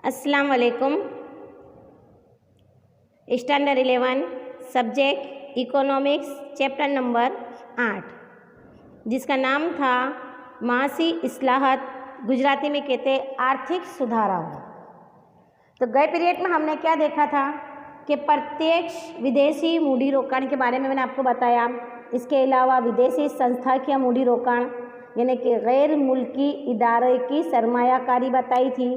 अस्सलाम वालेकुम। Standard 11 subject economics chapter number 8 जिसका नाम था मासी इस्लाहत, गुजराती में कहते आर्थिक सुधाराओं। तो गए पीरियड में हमने क्या देखा था कि प्रत्यक्ष विदेशी मूडी रोकाण के बारे में मैंने आपको बताया। इसके अलावा विदेशी संस्थाकीय मूडी रोकाण यानी कि गैर मुल्की इदारे की सरमायाकारी बताई थी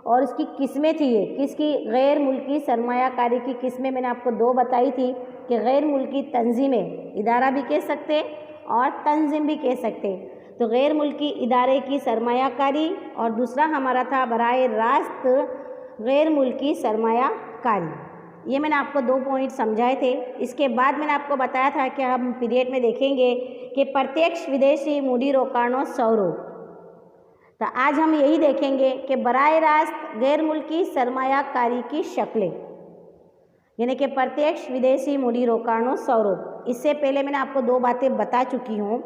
और उसकी किस्में थी। ये किसकी? गैर मुल्की सरमायाकारी की किस्में मैंने आपको दो बताई थी कि गैर मुल्की तंजीमें, इदारा भी कह सकते और तंजीम भी कह सकते। तो गैर मुल्की इदारे की सरमायाकारी और दूसरा हमारा था बराए रास्त गैर मुल्की सरमायाकारी। ये मैंने आपको 2 पॉइंट समझाए थे। इसके बाद मैंने आपको बताया था कि हम पीरियड में देखेंगे कि प्रत्यक्ष विदेशी मूडी रोकाणों स्वरूप। तो आज हम यही देखेंगे कि बराए रास्त गैर मुल्की सरमायाकारी की शक्लें यानी कि प्रत्यक्ष विदेशी मूडी रोकाणों स्वरूप। इससे पहले मैंने आपको 2 बातें बता चुकी हूँ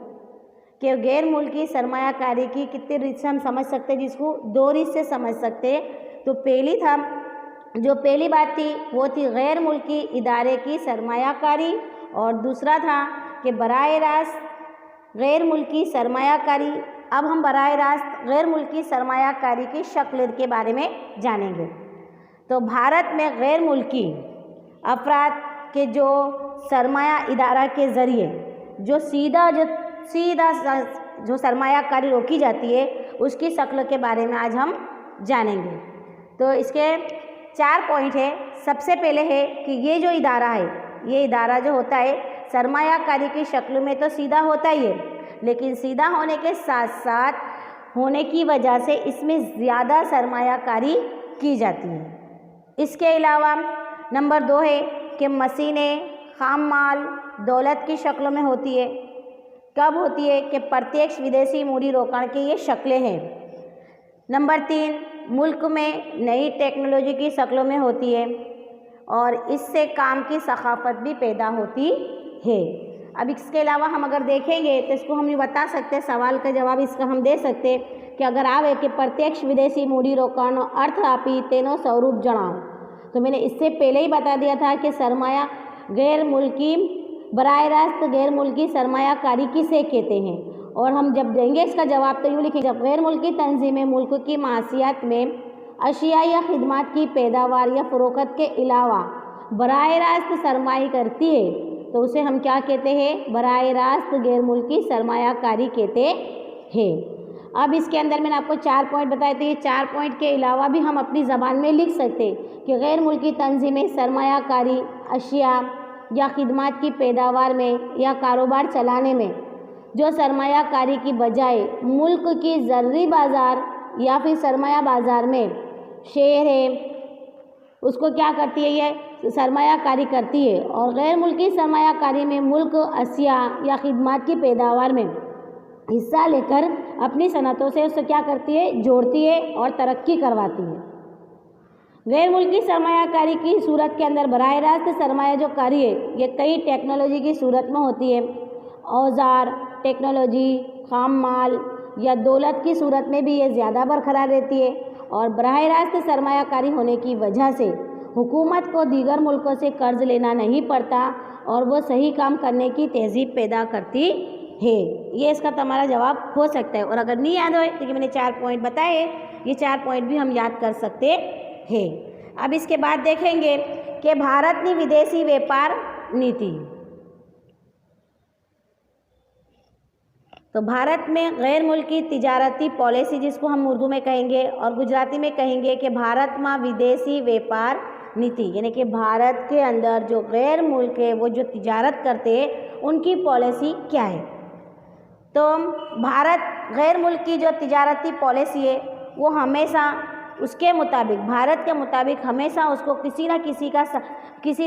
कि गैर मुल्की सरमायाकारी की कितने रीत से हम समझ सकते हैं, जिसको 2 रीत से समझ सकते। तो पहली बात थी वो थी गैर मुल्की इदारे की सरमायाकारी और दूसरा था कि बराए रास्त गैर मुल्की सरमायाकारी। अब हम बराए रास्त गैर मुल्की सरमायाकारी की शक्ल के बारे में जानेंगे। तो भारत में गैर मुल्की अफराद के जो सरमाया इदारा के ज़रिए जो सीधा जो सरमायाकारी रोकी जाती है उसकी शक्ल के बारे में आज हम जानेंगे। तो इसके 4 पॉइंट है। सबसे पहले है कि ये जो इदारा है, ये इदारा जो होता है सरमायाकारी की शक्ल में तो सीधा होता ही है, लेकिन सीधा होने के साथ साथ होने की वजह से इसमें ज़्यादा सरमायाकारी की जाती है। इसके अलावा नंबर 2 है कि मशीनें, खाम माल दौलत की शक्लों में होती है। कब होती है? कि प्रत्यक्ष विदेशी मूडी रोकाण की ये शक्लें हैं। नंबर 3 मुल्क में नई टेक्नोलॉजी की शक्लों में होती है और इससे काम की सखाफत भी पैदा होती है। अब इसके अलावा हम अगर देखेंगे तो इसको हम ये बता सकते हैं, सवाल का जवाब इसका हम दे सकते हैं कि अगर आवे कि प्रत्यक्ष विदेशी मूडी रोकाणो अर्थ आपी तेनो स्वरूप जणाओ। तो मैंने इससे पहले ही बता दिया था कि सरमाया गैर मुल्की बराए रास्त गैर मुल्की सरमायाकारी किसे कहते हैं, और हम जब देंगे इसका जवाब तो यूँ लिखेंगे, जब गैर मुल्की तंजीमें मुल्क की मासियात में अशिया या खिदमात की पैदावार या फ़रोख्त के अलावा बराए रास्त सरमाई करती है तो उसे हम क्या कहते हैं? बराए रास्त गैर मुल्की सरमायाकारी कहते हैं। अब इसके अंदर मैंने आपको 4 पॉइंट बताए थे। ये 4 पॉइंट के अलावा भी हम अपनी ज़बान में लिख सकते कि गैर मुल्की तंजीमें सरमायाकारी अशिया या खिदमात की पैदावार में या कारोबार चलाने में जो सरमायाकारी की बजाय मुल्क की ज़रूरी बाज़ार या फिर सरमाया बाज़ार में शेयर है उसको क्या करती है? ये सरमायाकारी करती है। और गैर मुल्की सरमायाकारी में मुल्क अशिया या खिदमात की पैदावार में हिस्सा लेकर अपनी सनतों से उससे क्या करती है? जोड़ती है और तरक्की करवाती है। गैर मुल्की सरमायाकारी की सूरत के अंदर बराह रास्त सरमाया जो कारी है ये कई टेक्नोलॉजी की सूरत में होती है। औजार, टेक्नोलॉजी, खाम माल या दौलत की सूरत में भी ये ज़्यादा बरकरार रहती है। और बराह रास्त सरमायाकारी होने की वजह से हुकूमत को दीगर मुल्कों से कर्ज लेना नहीं पड़ता और वो सही काम करने की तहजीब पैदा करती है। ये इसका तुम्हारा जवाब हो सकता है। और अगर नहीं याद हो तो मैंने 4 पॉइंट बताए, ये 4 पॉइंट भी हम याद कर सकते हैं। अब इसके बाद देखेंगे कि भारत की विदेशी व्यापार नीति। तो भारत में गैर मुल्की तिजारती पॉलिसी, जिसको हम उर्दू में कहेंगे और गुजराती में कहेंगे कि भारत में विदेशी व्यापार नीति, यानी कि भारत के अंदर जो गैर मुल्क है वो जो तिजारत करते हैं उनकी पॉलिसी क्या है। तो भारत गैर मुल्क की जो तिजारती पॉलिसी है वो हमेशा उसके मुताबिक, भारत के मुताबिक हमेशा उसको किसी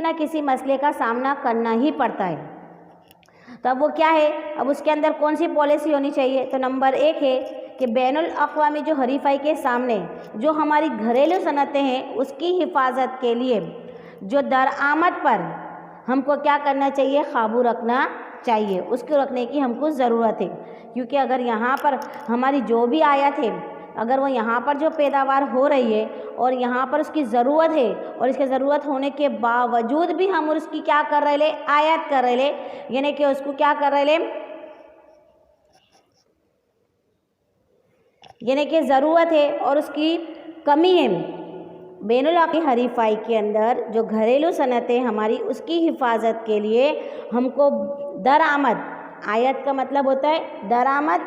न किसी मसले का सामना करना ही पड़ता है। तो अब वो क्या है? अब उसके अंदर कौन सी पॉलिसी होनी चाहिए? तो नंबर 1 है कि बैनुल अक़वामी जो हरीफाई के सामने जो हमारी घरेलू सनतें हैं उसकी हिफाजत के लिए जो दरआमद पर हमको क्या करना चाहिए? काबू रखना चाहिए। उसको रखने की हमको ज़रूरत है, क्योंकि अगर यहाँ पर हमारी जो भी आयात है अगर वो यहाँ पर जो पैदावार हो रही है और यहाँ पर उसकी ज़रूरत है और इसकी ज़रूरत होने के बावजूद भी हम उसकी क्या कर रहे ले, आयात कर रहे ले, यानी कि उसको क्या कर रहे ले, यानी कि ज़रूरत है और उसकी कमी है। बैनुल-अक़वामी हरीफाई के अंदर जो घरेलू सनतें हमारी, उसकी हिफाजत के लिए हमको दरामद, आयात का मतलब होता है दरामद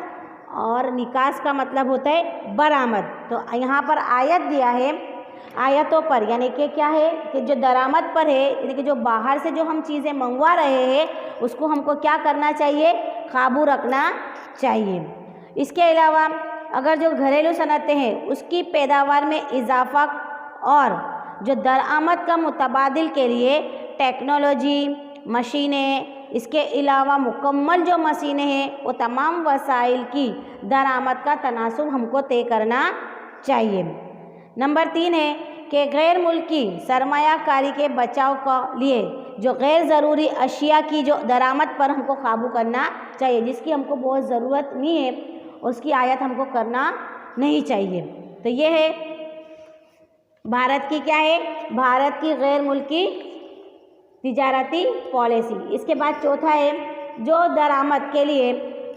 और निकास का मतलब होता है बरामद। तो यहाँ पर आयत दिया है, आयतों पर यानी कि क्या है कि जो दरामद पर है, यानी कि जो बाहर से जो हम चीज़ें मंगवा रहे हैं उसको हमको क्या करना चाहिए, काबू रखना चाहिए। इसके अलावा अगर जो घरेलू सनतें हैं उसकी पैदावार में इजाफा और जो दरामद का मुतबादिल के लिए टेक्नोलॉजी, मशीनें, इसके अलावा मुकम्मल जो मशीनें हैं वो तमाम वसाइल की दरामद का तनासुब हमको तय करना चाहिए। नंबर 3 है कि गैर मुल्की सरमायाकारी के बचाव के लिए जो गैर ज़रूरी अशिया की जो दरामद पर हमको काबू करना चाहिए, जिसकी हमको बहुत ज़रूरत नहीं है, उसकी आयत हमको करना नहीं चाहिए। तो ये है भारत की क्या है, भारत की गैर मुल्की तिजारती पॉलिसी। इसके बाद चौथा है जो दरामद के लिए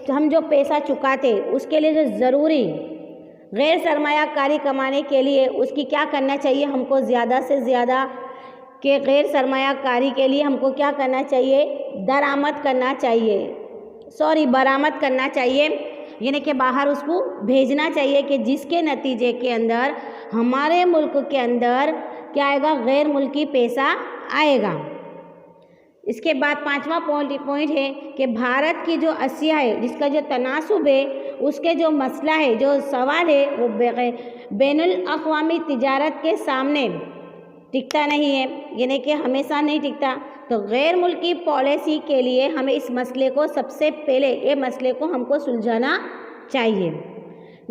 हम जो पैसा चुकाते उसके लिए जो ज़रूरी गैर सरमायाकारी कमाने के लिए उसकी क्या करना चाहिए, हमको ज़्यादा से ज़्यादा के गैर सरमायाकारी के लिए हमको क्या करना चाहिए, दरामद करना चाहिए, बरामद करना चाहिए, यानी कि बाहर उसको भेजना चाहिए कि जिसके नतीजे के अंदर हमारे मुल्क के अंदर क्या आएगा, गैर मुल्की पैसा आएगा। इसके बाद 5वां पॉइंट है कि भारत की जो अशिया है जिसका जो तनासुब है, उसके जो मसला है, जो सवाल है, वो बैनुल-अक़वामी तिजारत के सामने टिकता नहीं है, यानी कि हमेशा नहीं टिकता। तो गैर मुल्की पॉलिसी के लिए हमें इस मसले को सबसे पहले, ये मसले को हमको सुलझाना चाहिए।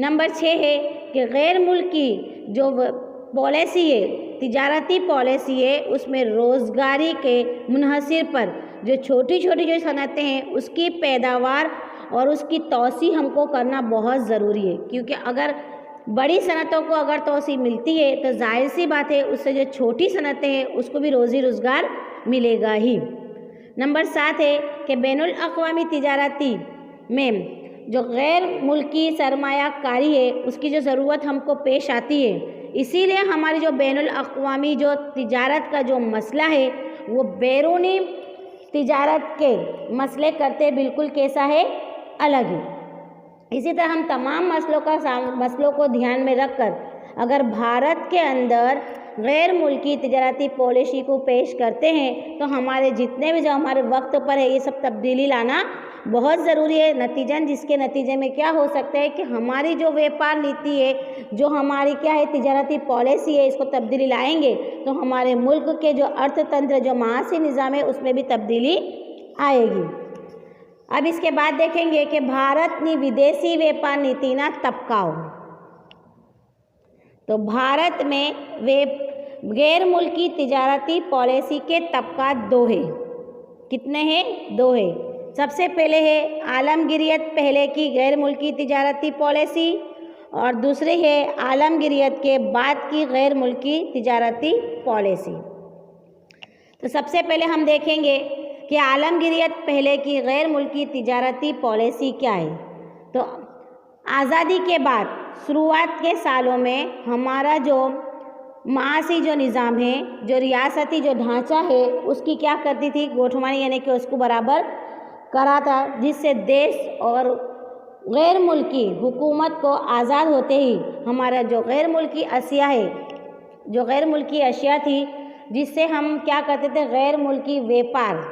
नंबर 6 है कि गैर मुल्की जो पॉलिसी है, तिजारती पॉलिसी है, उसमें रोज़गारी के मुनहसिर पर जो छोटी छोटी जो सनतें हैं उसकी पैदावार और उसकी तोसी हमको करना बहुत ज़रूरी है, क्योंकि अगर बड़ी सनतों को अगर तोसी मिलती है तो जाहिर सी बात है उससे जो छोटी सनतें हैं उसको भी रोज़ी रोज़गार मिलेगा ही। नंबर 7 है कि बैनुल-अक़वामी तिजारती में जो गैर मुल्की सरमायाकारी है उसकी जो ज़रूरत हमको पेश आती है, इसीलिए हमारी जो बैनुल-अक़वामी जो तिजारत का जो मसला है वो बैरूनी तिजारत के मसले करते बिल्कुल कैसा है, अलग है। इसी तरह हम तमाम मसलों को ध्यान में रखकर अगर भारत के अंदर गैर मुल्की तिजारती पॉलिसी को पेश करते हैं तो हमारे जितने भी जो हमारे वक्त पर है ये सब तब्दीली लाना बहुत ज़रूरी है। नतीजन जिसके नतीजे में क्या हो सकता है कि हमारी जो व्यापार नीति है, जो हमारी क्या है तिजारती पॉलिसी है, इसको तब्दीली लाएंगे तो हमारे मुल्क के जो अर्थतंत्र, जो माशी निज़ाम है, उसमें भी तब्दीली आएगी। अब इसके बाद देखेंगे कि भारत ने विदेशी व्यापार नीति ना तबकाओ। तो भारत में गैर मुल्की तिजारती पॉलिसी के तबकात 2 है। कितने हैं? 2 है। सबसे पहले है आलमगीरियत पहले की गैर मुल्की तिजारती पॉलिसी और दूसरी है आलमगीरियत के बाद की गैर मुल्की तिजारती पॉलिसी। तो सबसे पहले हम देखेंगे कि आलमगीरियत पहले की गैर मुल्की तिजारती पॉलिसी क्या है। तो आज़ादी के बाद शुरुआत के सालों में हमारा जो माशी जो निज़ाम है, जो रियासती जो ढांचा है, उसकी क्या करती थी, गोठमानी, यानी कि उसको बराबर करा था, जिससे देश और गैर मुल्की हुकूमत को आज़ाद होते ही हमारा जो गैर मुल्की अशिया है, जो गैर मुल्की अशिया थी, जिससे हम क्या करते थे, गैर मुल्की व्यापार,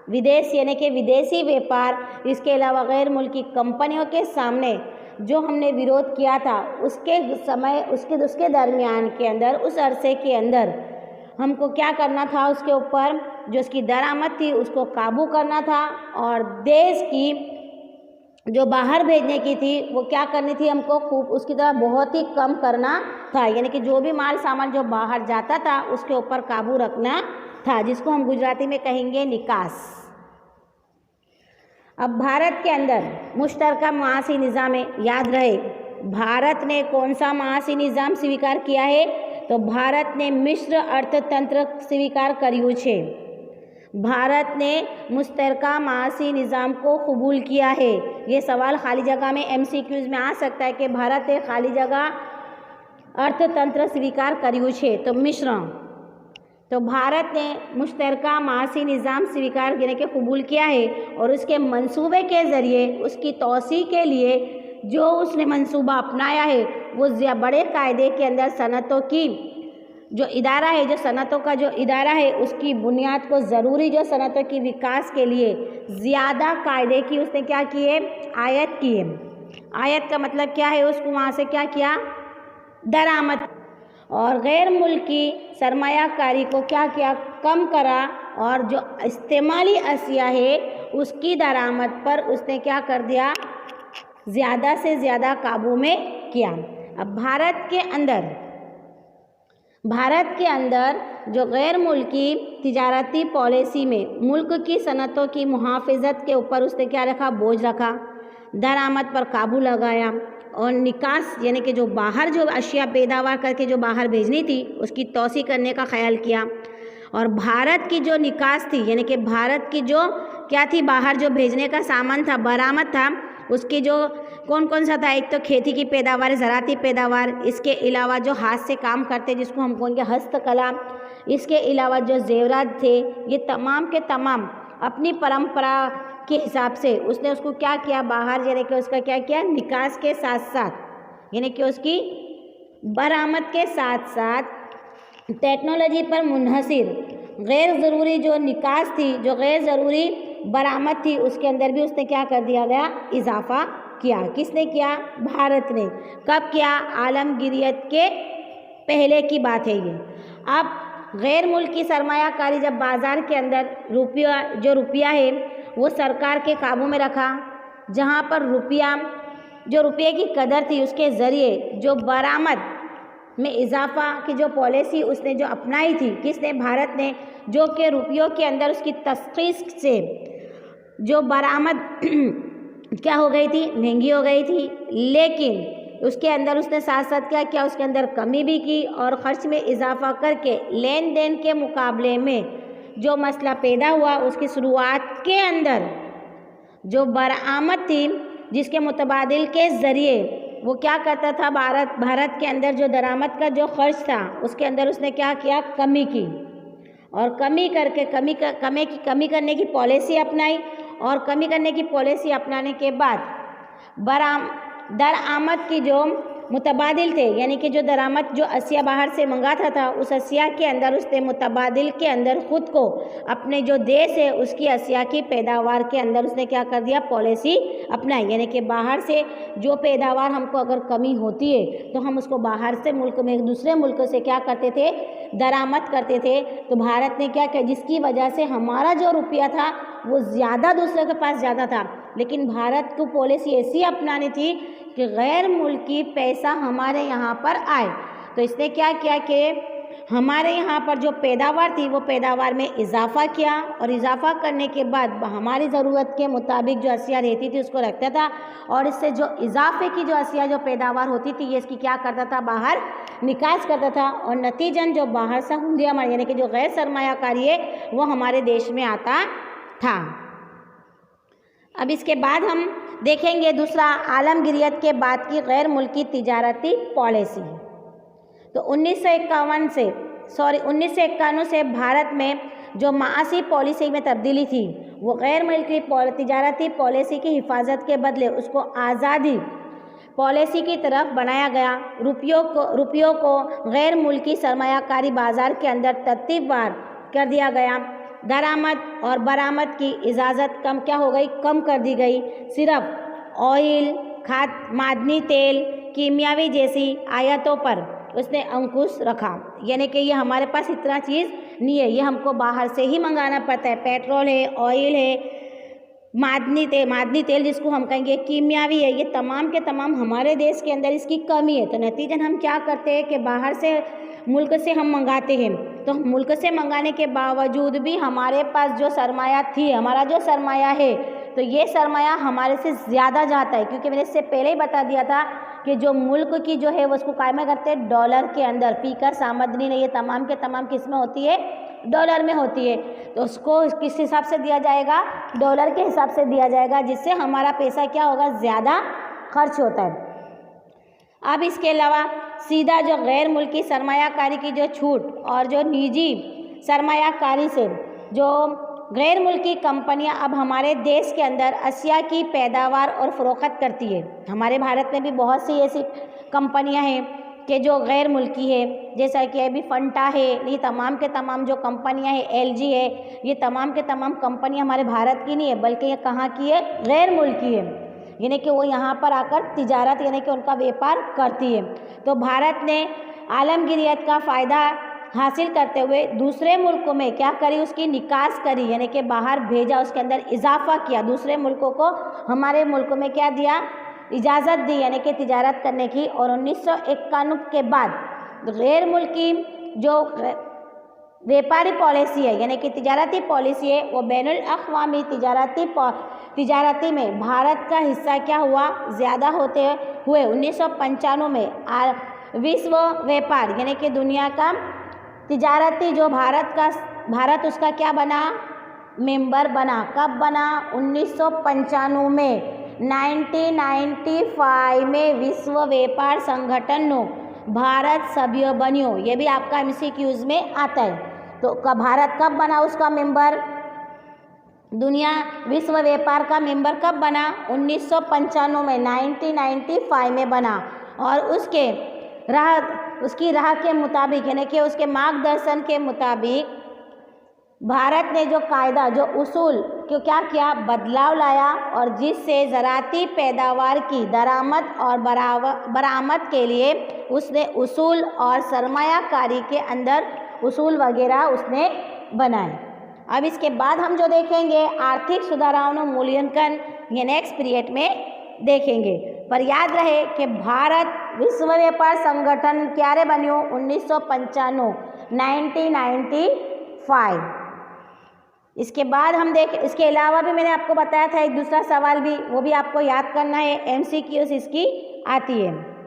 विदेश यानी कि विदेशी व्यापार, इसके अलावा गैर मुल्की कंपनियों के सामने जो हमने विरोध किया था, उसके समय उसके दरमियान के अंदर, उस अरसे के अंदर हमको क्या करना था, उसके ऊपर जो उसकी दरामद थी उसको काबू करना था और देश की जो बाहर भेजने की थी वो क्या करनी थी, हमको खूब उसकी तरह बहुत ही कम करना था, यानी कि जो भी माल सामान जो बाहर जाता था उसके ऊपर काबू रखना था, जिसको हम गुजराती में कहेंगे निकास। अब भारत के अंदर मुश्तरका माशी निज़ाम है, याद रहे भारत ने कौन सा महासी निजाम स्वीकार किया है? तो भारत ने मिश्र अर्थतंत्र स्वीकार કર્યું છે। भारत ने मुश्तरका महासी निज़ाम को कबूल किया है। ये सवाल खाली जगह में MCQs में आ सकता है कि भारत ने खाली जगह अर्थतंत्र स्वीकार કર્યું છે, तो मिश्र। तो भारत ने मुश्तरका महासी निज़ाम स्वीकार करने के कबूल किया है और उसके मंसूबे के ज़रिए उसकी तोसी के लिए जो उसने मंसूबा अपनाया है वो बड़े कायदे के अंदर सनतों की जो इदारा है, जो सनतों का जो इदारा है, उसकी बुनियाद को ज़रूरी जो सनतों की विकास के लिए ज़्यादा कायदे की उसने क्या किए? आयत किए। आयत का मतलब क्या है? उसको वहाँ से क्या किया? दरामद। और गैर मुल्की सरमायाकारी को क्या किया? कम करा और जो इस्तेमाली अशिया है उसकी दरामद पर उसने क्या कर दिया? ज़्यादा से ज़्यादा काबू में किया। अब भारत के अंदर जो गैर मुल्की तिजारती पॉलिसी में मुल्क की सनतों की मुहाफ़िज़त के ऊपर उसने क्या रखा? बोझ रखा, दरामद पर काबू लगाया और निकास यानी कि जो बाहर जो अशिया पैदावार करके जो बाहर भेजनी थी उसकी तोसी करने का ख्याल किया। और भारत की जो निकास थी यानी कि भारत की जो क्या थी? बाहर जो भेजने का सामान था, बरामद था, उसकी जो कौन कौन सा था? एक तो खेती की पैदावार, ज़राती पैदावार, इसके अलावा जो हाथ से काम करते जिसको हम कहेंगे हस्तकला, इसके अलावा जो जेवरात थे, ये तमाम के तमाम अपनी परंपरा के हिसाब से उसने उसको क्या किया? बाहर यानी कि उसका क्या किया? निकास के साथ साथ यानी कि उसकी बरामद के साथ साथ टेक्नोलॉजी पर मुनहसिर गैर ज़रूरी जो निकास थी, जो गैर ज़रूरी बरामद थी, उसके अंदर भी उसने क्या कर दिया गया? इजाफा किया। किसने किया? भारत ने। कब किया? आलमगीरियत के पहले की बात है ये। अब गैर मुल्की सरमायाकारी जब बाज़ार के अंदर रुपया है वो सरकार के काबू में रखा, जहाँ पर रुपये की कदर थी उसके ज़रिए जो बरामद में इजाफा की जो पॉलिसी उसने जो अपनाई थी, किसने? भारत ने। जो कि रुपयों के अंदर उसकी तस्ख़ीस से जो बरामद क्या हो गई थी? महंगी हो गई थी, लेकिन उसके अंदर उसने साथ साथ क्या किया? उसके अंदर कमी भी की और ख़र्च में इजाफा करके लेन देन के मुकाबले में जो मसला पैदा हुआ उसकी शुरुआत के अंदर जो बरामद थी जिसके मुतबादिल के ज़रिए वो क्या करता था? भारत के अंदर जो दरामद का जो ख़र्च था उसके अंदर उसने क्या किया? कमी की और कमी करके कमी करने की पॉलिसी अपनाई और कमी करने की पॉलिसी अपनाने के बाद दरामद की जो मुतबादिल थे यानी कि जो दरामद जो अशिया बाहर से मंगाता था उस अशिया के अंदर उसने मुतबादिल के अंदर ख़ुद को अपने जो देश है उसकी अशिया की पैदावार के अंदर उसने क्या कर दिया? पॉलिसी अपनाई। यानी कि बाहर से जो पैदावार हमको अगर कमी होती है तो हम उसको बाहर से मुल्क में दूसरे मुल्क से क्या करते थे? दरामद करते थे। तो भारत ने क्या किया? जिसकी वजह से हमारा जो रुपया था वो ज़्यादा दूसरे के पास ज़्यादा था, लेकिन भारत को पॉलिसी ऐसी अपनानी थी कि गैर मुल्की पैसा हमारे यहाँ पर आए। तो इसने क्या किया कि हमारे यहाँ पर जो पैदावार थी वो पैदावार में इजाफा किया और इजाफा करने के बाद हमारी ज़रूरत के मुताबिक जो अशिया रहती थी उसको रखता था और इससे जो इजाफे की जो अशिया जो पैदावार होती थी ये इसकी क्या करता था? बाहर निकास करता था और नतीजन जो बाहर से हुंदिया यानी कि जो गैर सरमायाकारी है वो हमारे देश में आता था। अब इसके बाद हम देखेंगे दूसरा आलमगीरियत के बाद की गैर मुल्की तिजारती पॉलिसी। तो 1951 से भारत में जो मासी पॉलिसी में तब्दीली थी वो गैर मुल्की तिजारती पॉलिसी की हिफाजत के बदले उसको आज़ादी पॉलिसी की तरफ बनाया गया। रुपयों को गैर मुल्की सरमायाकारी बाज़ार के अंदर तरतीबवार कर दिया गया। दरामद और बरामद की इजाज़त कम कर दी गई। सिर्फ ऑयल, मादनी तेल, कीमियावी जैसी आयातों पर उसने अंकुश रखा। यानी कि ये हमारे पास इतना चीज़ नहीं है, ये हमको बाहर से ही मंगाना पड़ता है। पेट्रोल है, ऑयल है, मादनी तेल जिसको हम कहेंगे कीमियावी है, ये तमाम के तमाम हमारे देश के अंदर इसकी कमी है। तो नतीजन हम क्या करते हैं कि बाहर से मुल्क से हम मंगाते हैं। तो मुल्क से मंगाने के बावजूद भी हमारे पास जो सरमाया थी, हमारा जो सरमाया है, तो ये सरमाया हमारे से ज़्यादा जाता है, क्योंकि मैंने इससे पहले ही बता दिया था कि जो मुल्क की जो है वो उसको कायम करते हैं डॉलर के अंदर। फी कर सामग्री ने ये तमाम के तमाम किस में होती है, डॉलर में होती है। तो उसको किस हिसाब से दिया जाएगा, डॉलर के हिसाब से दिया जाएगा, जिससे हमारा पैसा क्या होगा, ज़्यादा खर्च होता है। अब इसके अलावा सीधा जो गैर मुल्की सरमायाकारी की जो छूट और जो निजी सरमायाकारी से जो गैर मुल्की कंपनियां अब हमारे देश के अंदर अशिया की पैदावार और फ़रोख्त करती है। हमारे भारत में भी बहुत सी ऐसी कंपनियां हैं कि जो गैर मुल्की है, जैसा कि अभी फंटा है, ये तमाम के तमाम जो कंपनियां हैं, एलजी है, ये तमाम के तमाम कंपनियां हमारे भारत की नहीं है, बल्कि ये कहाँ की है, गैर मुल्की है, यानी कि वो यहाँ पर आकर तिजारत यानी कि उनका व्यापार करती है। तो भारत ने आलमगीरियत का फ़ायदा हासिल करते हुए दूसरे मुल्कों में क्या करी, उसकी निकास करी, यानी कि बाहर भेजा, उसके अंदर इजाफा किया, दूसरे मुल्कों को हमारे मुल्कों में क्या दिया, इजाज़त दी, यानी कि तिजारत करने की। और 1991 के बाद गैर मुल्की जो व्यापारी पॉलिसी है, यानी कि तिजारती पॉलिसी है, वो बैनुल अक़वामी तिजारती में भारत का हिस्सा क्या हुआ, ज़्यादा होते हुए 1995 में विश्व व्यापार यानी कि दुनिया का तिजारती जो भारत उसका क्या बना, मेंबर बना। कब बना, 1995 में। 1995 में विश्व व्यापार संगठन नो भारत सभ्य बनियो, ये भी आपका MCQs में आता है। तो भारत कब बना उसका मेंबर, दुनिया विश्व व्यापार का मेंबर कब बना, 1995 में, 1995 में बना। और उसकी राह के मुताबिक यानी कि उसके मार्गदर्शन के मुताबिक भारत ने जो कायदा, जो उसूल को क्या किया, बदलाव लाया, और जिससे ज़राती पैदावार की दरामद और बरामद के लिए उसने उसूल और सरमायाकारी के अंदर उसूल वगैरह उसने बनाए। अब इसके बाद हम जो देखेंगे आर्थिक सुधाराओं मूल्यांकन, ये नेक्स्ट पीरियड में देखेंगे। पर याद रहे कि भारत विश्व व्यापार संगठन क्यारे बनियो, 1995, 1995। इसके बाद हम इसके अलावा भी मैंने आपको बताया था एक दूसरा सवाल भी, वो भी आपको याद करना है, MCQs इसकी आती है।